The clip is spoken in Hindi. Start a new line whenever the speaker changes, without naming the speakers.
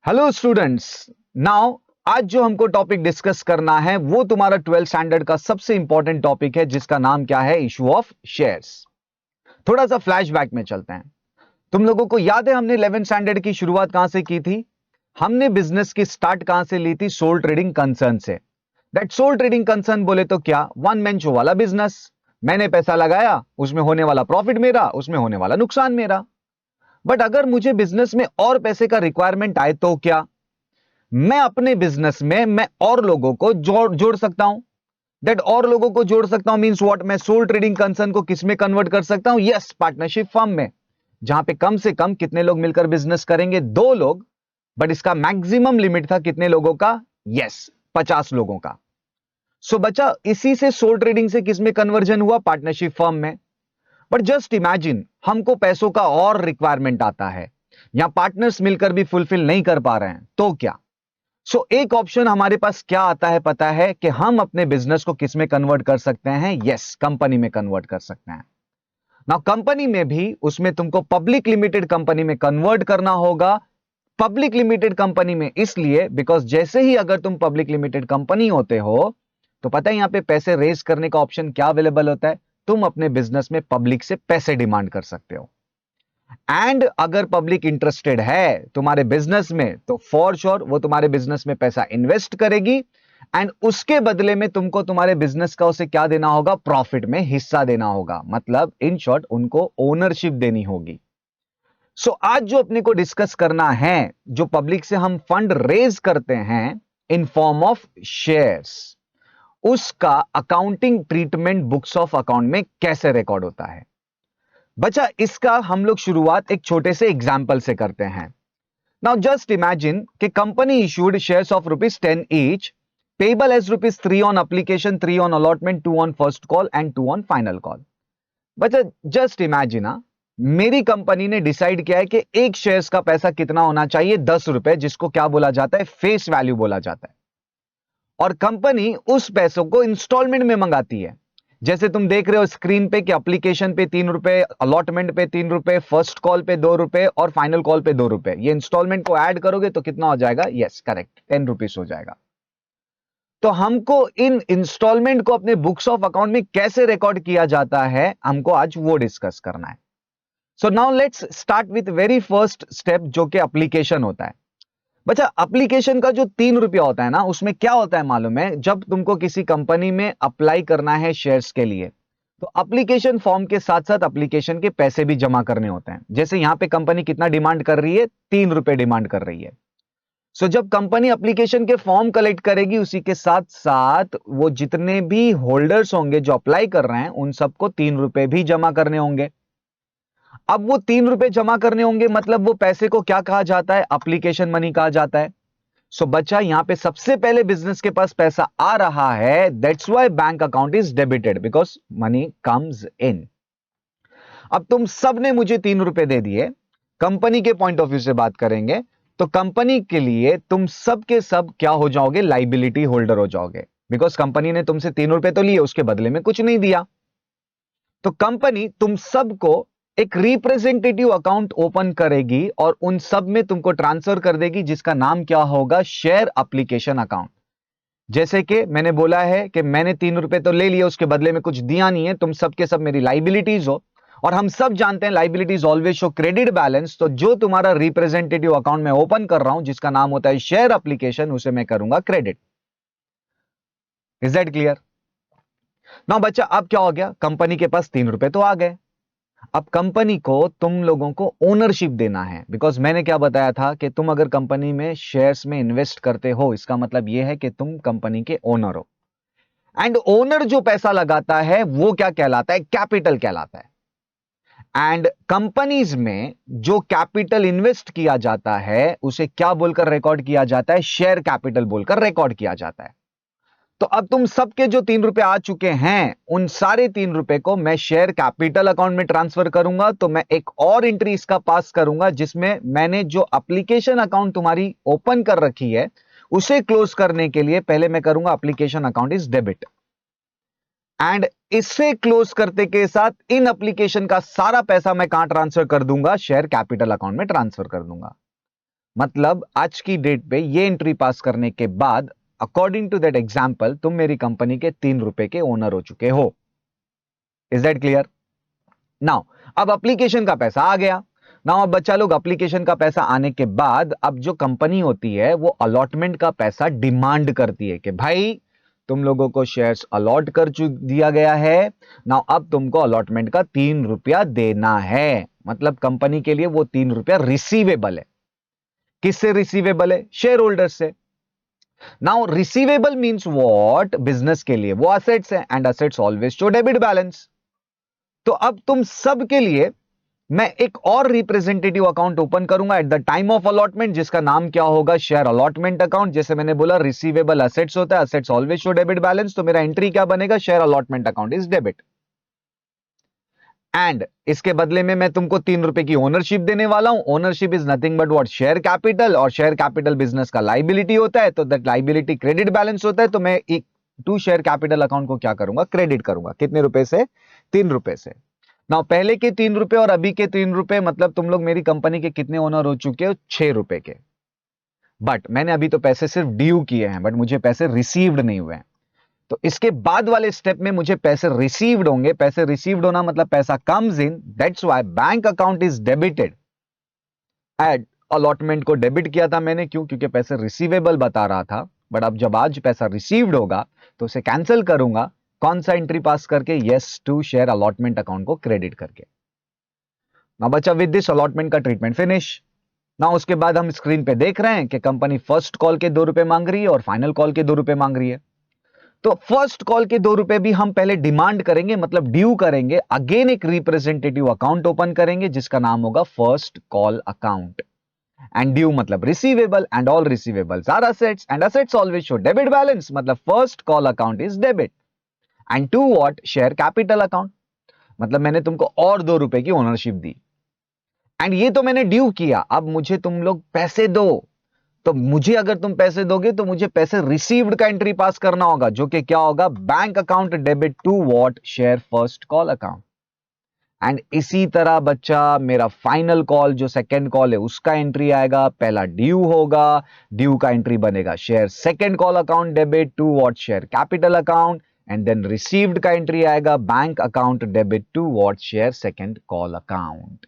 Hello students. नाउ आज जो हमको टॉपिक डिस्कस करना है वो तुम्हारा 12th स्टैंडर्ड का सबसे इंपॉर्टेंट टॉपिक है जिसका नाम क्या है? Issue of shares. थोड़ा सा फ्लैशबैक में चलते हैं। तुम लोगों को याद है हमने 11th स्टैंडर्ड की शुरुआत कहां से की थी? हमने बिजनेस की स्टार्ट कहां से ली थी? सोल ट्रेडिंग कंसर्न से। दैट सोल ट्रेडिंग कंसर्न बोले तो क्या? वन मैन शो वाला बिजनेस। मैंने पैसा लगाया, उसमें होने वाला प्रॉफिट मेरा, उसमें होने वाला नुकसान मेरा। बट अगर मुझे बिजनेस में और पैसे का रिक्वायरमेंट आए तो क्या? मैं अपने बिजनेस में मैं और लोगों को जोड़ जोड़ सकता हूं। दैट और लोगों को जोड़ सकता हूं मींस व्हाट? मैं सोल ट्रेडिंग कंसर्न को किस में कन्वर्ट कर सकता हूं? यस, पार्टनरशिप फर्म में, जहां पे कम से कम कितने लोग मिलकर बिजनेस करेंगे? 2 लोग। बट इसका मैक्सिमम लिमिट था कितने लोगों का? यस, 50 लोगों का। सो बचा इसी से सोल ट्रेडिंग से किस में कन्वर्जन हुआ? पार्टनरशिप फर्म में। बट जस्ट इमेजिन हमको पैसों का और रिक्वायरमेंट आता है, यहां पार्टनर्स मिलकर भी फुलफिल नहीं कर पा रहे हैं, तो क्या? एक ऑप्शन हमारे पास क्या आता है पता है? कि हम अपने बिजनेस को किस में कन्वर्ट कर सकते हैं? यस, कंपनी में कन्वर्ट कर सकते हैं। नाउ कंपनी में भी उसमें तुमको पब्लिक लिमिटेड कंपनी में कन्वर्ट करना होगा। पब्लिक लिमिटेड कंपनी में इसलिए बिकॉज जैसे ही अगर तुम पब्लिक लिमिटेड कंपनी होते हो तो पता है यहां पे पैसे रेज करने का ऑप्शन क्या अवेलेबल होता है? तुम अपने बिजनेस में पब्लिक से पैसे डिमांड कर सकते हो। एंड अगर पब्लिक इंटरेस्टेड है तुम्हारे बिजनेस में तो फॉर श्योर वो तुम्हारे बिजनेस में पैसा इन्वेस्ट करेगी एंड उसके बदले में तुमको तुम्हारे बिजनेस का उसे क्या देना होगा? प्रॉफिट में हिस्सा देना होगा। मतलब इन शॉर्ट उनको ओनरशिप देनी होगी। आज जो अपने को डिस्कस करना है, जो पब्लिक से हम फंड रेज करते हैं इन फॉर्म ऑफ शेयर्स, उसका accounting treatment books of account में कैसे रिकॉर्ड होता है? बच्चा इसका हम लोग शुरुआत एक छोटे से एग्जाम्पल से करते हैं। नाउ जस्ट इमेजिन कि company issued shares of ₹10 each, payable as ₹3 on application, 3 on allotment, 2 on first call and 2 on final call. बच्चा जस्ट इमेजिन, मेरी कंपनी ने डिसाइड किया है कि एक शेयर्स का पैसा कितना होना चाहिए? ₹10, जिसको क्या बोला जाता है? फेस वैल्यू बोला जाता है। और कंपनी उस पैसों को इंस्टॉलमेंट में मंगाती है। जैसे तुम देख रहे हो स्क्रीन पे कि एप्लीकेशन पे ₹3, अलॉटमेंट पे ₹3, फर्स्ट कॉल पे ₹2 और फाइनल कॉल पे ₹2। ये इंस्टॉलमेंट को ऐड करोगे तो कितना हो जाएगा? यस, करेक्ट, ₹10 हो जाएगा। तो हमको इन इंस्टॉलमेंट को अपने बुक्स ऑफ अकाउंट में कैसे रिकॉर्ड किया जाता है, हमको आज वो डिस्कस करना है। So now let's start with very first step, जो कि एप्लीकेशन होता है। बच्चा एप्लीकेशन का जो ₹3 होता है ना, उसमें क्या होता है मालूम है? जब तुमको किसी कंपनी में अप्लाई करना है शेयर्स के लिए तो एप्लीकेशन फॉर्म के साथ साथ एप्लीकेशन के पैसे भी जमा करने होते हैं। जैसे यहां पे कंपनी कितना डिमांड कर रही है? ₹3 डिमांड कर रही है। जब कंपनी एप्लीकेशन के फॉर्म कलेक्ट करेगी उसी के साथ साथ वो जितने भी होल्डर्स होंगे जो अप्लाई कर रहे हैं उन सबको ₹3 भी जमा करने होंगे। अब वो ₹3 जमा करने होंगे मतलब वो पैसे को क्या कहा जाता है? एप्लीकेशन मनी कहा जाता है। बच्चा यहां पे सबसे पहले बिजनेस के पास पैसा आ रहा है, that's why bank account is debited because money comes in. अब तुम सब ने मुझे ₹3 दे दिए। कंपनी के पॉइंट ऑफ व्यू से बात करेंगे तो कंपनी के लिए तुम सब के सब क्या हो जाओगे? लाइबिलिटी होल्डर हो जाओगे। बिकॉज कंपनी ने तुमसे ₹3 तो लिए, उसके बदले में कुछ नहीं दिया। तो कंपनी तुम सबको एक रिप्रेजेंटेटिव अकाउंट ओपन करेगी और उन सब में तुमको ट्रांसफर कर देगी, जिसका नाम क्या होगा? Share application account. जैसे कि मैंने बोला है कि मैंने ₹3 तो ले लिए, उसके बदले में कुछ दिया नहीं है, तुम सब के सब मेरी लाइबिलिटीज हो। और हम सब जानते हैं liabilities always show credit balance. तो जो तुम्हारा रिप्रेजेंटेटिव अकाउंट मैं ओपन कर रहा हूं जिसका नाम होता है शेयर एप्लीकेशन, उसे मैं करूंगा क्रेडिट। Is that clear? ना बच्चा अब क्या हो गया? कंपनी के पास ₹3 तो आ गए। अब कंपनी को तुम लोगों को ओनरशिप देना है। बिकॉज मैंने क्या बताया था कि तुम अगर कंपनी में शेयर्स में इन्वेस्ट करते हो, इसका मतलब यह है कि तुम कंपनी के ओनर हो। एंड ओनर जो पैसा लगाता है वो क्या कहलाता है? कैपिटल कहलाता है। एंड कंपनीज में जो कैपिटल इन्वेस्ट किया जाता है उसे क्या बोलकर रिकॉर्ड किया जाता है? शेयर कैपिटल बोलकर रिकॉर्ड किया जाता है। तो अब तुम सबके जो ₹3 आ चुके हैं उन सारे ₹3 को मैं शेयर कैपिटल अकाउंट में ट्रांसफर करूंगा। तो मैं एक और एंट्री इसका पास करूंगा जिसमें मैंने जो एप्लीकेशन अकाउंट तुम्हारी ओपन कर रखी है उसे क्लोज करने के लिए पहले मैं करूंगा application account is debit. And इसे क्लोज करते के साथ इन एप्लीकेशन का सारा पैसा मैं कहां ट्रांसफर कर दूंगा? शेयर कैपिटल अकाउंट में ट्रांसफर कर दूंगा। मतलब आज की डेट पे ये एंट्री पास करने के बाद अकॉर्डिंग टू दैट एग्जाम्पल तुम मेरी कंपनी के 3 रुपए के ओनर हो चुके हो। Is that clear? नाउ अब एप्लीकेशन का पैसा आ गया। नाउ अब बच्चा लोग एप्लीकेशन का पैसा आने के बाद अब जो कंपनी होती है वो अलॉटमेंट का पैसा डिमांड करती है कि भाई तुम लोगों को शेयर्स अलॉट कर दिया गया है। नाउ अब तुमको अलॉटमेंट का 3 रुपया देना है। मतलब कंपनी के लिए वो 3 रुपया रिसीवेबल है। किससे रिसीवेबल है? शेयर होल्डर से। Now receivable means what? Business के लिए वो असेट्स है and assets always show debit balance. तो अब तुम सब के लिए मैं एक और रिप्रेजेंटेटिव अकाउंट ओपन करूंगा at the time of allotment, जिसका नाम क्या होगा? Share allotment account. जैसे मैंने बोला रिसीवेबल असेट्स होता है, assets always show debit balance, तो मेरा एंट्री क्या बनेगा? Share allotment account is debit. And इसके बदले में मैं तुमको 3 रुपए की ओनरशिप देने वाला हूं। Ownership is nothing but what? Share capital. और शेयर कैपिटल बिजनेस का लाइबिलिटी होता है, तो दैट लाइबिलिटी क्रेडिट बैलेंस होता है। तो मैं एक टू शेयर कैपिटल अकाउंट को क्या करूंगा? क्रेडिट करूंगा। कितने रुपए से? 3 रुपए से। ना पहले के 3 रुपए और अभी के 3 रुपए, मतलब तुम लोग मेरी कंपनी के कितने ओनर हो चुके हो? 6 रुपए के। बट मैंने अभी तो पैसे सिर्फ ड्यू किए हैं, बट मुझे पैसे रिसीव्ड नहीं हुए हैं। तो इसके बाद वाले स्टेप में मुझे पैसे रिसीव्ड होंगे। पैसे रिसीव्ड होना मतलब पैसा comes in, that's why bank account is debited. एड अलॉटमेंट को डेबिट किया था मैंने, क्यों? क्योंकि पैसे रिसीवेबल बता रहा था। बट अब जब आज पैसा रिसीव्ड होगा तो उसे कैंसिल करूंगा। कौन सा एंट्री पास करके? Yes, to share allotment account को क्रेडिट करके। ना बच्चा, विद दिस अलॉटमेंट का ट्रीटमेंट फिनिश। ना उसके बाद हम स्क्रीन पे देख रहे हैं कि कंपनी फर्स्ट कॉल के 2 रुपए मांग रही है और फाइनल कॉल के 2 रुपए मांग रही है। तो फर्स्ट कॉल के 2 रुपए भी हम पहले डिमांड करेंगे, मतलब ड्यू करेंगे। अगेन एक रिप्रेजेंटेटिव अकाउंट ओपन करेंगे जिसका नाम होगा first call account. And due मतलब receivable, and all receivables are assets and assets always show debit balance, मतलब first call account is debit. And to what? Share capital account. मतलब मैंने तुमको और 2 रुपए की ओनरशिप दी एंड ये तो मैंने ड्यू किया। अब मुझे तुम लोग पैसे दो। तो मुझे अगर तुम पैसे दोगे तो मुझे पैसे रिसीव्ड का एंट्री पास करना होगा, जो कि क्या होगा? Bank account debit to what? Share first call account. And इसी तरह बच्चा मेरा फाइनल कॉल जो सेकंड कॉल है उसका एंट्री आएगा। पहला ड्यू होगा, ड्यू का एंट्री बनेगा share second call account debit to what? Share capital account. And then received का एंट्री आएगा bank account debit to what? Share second call account.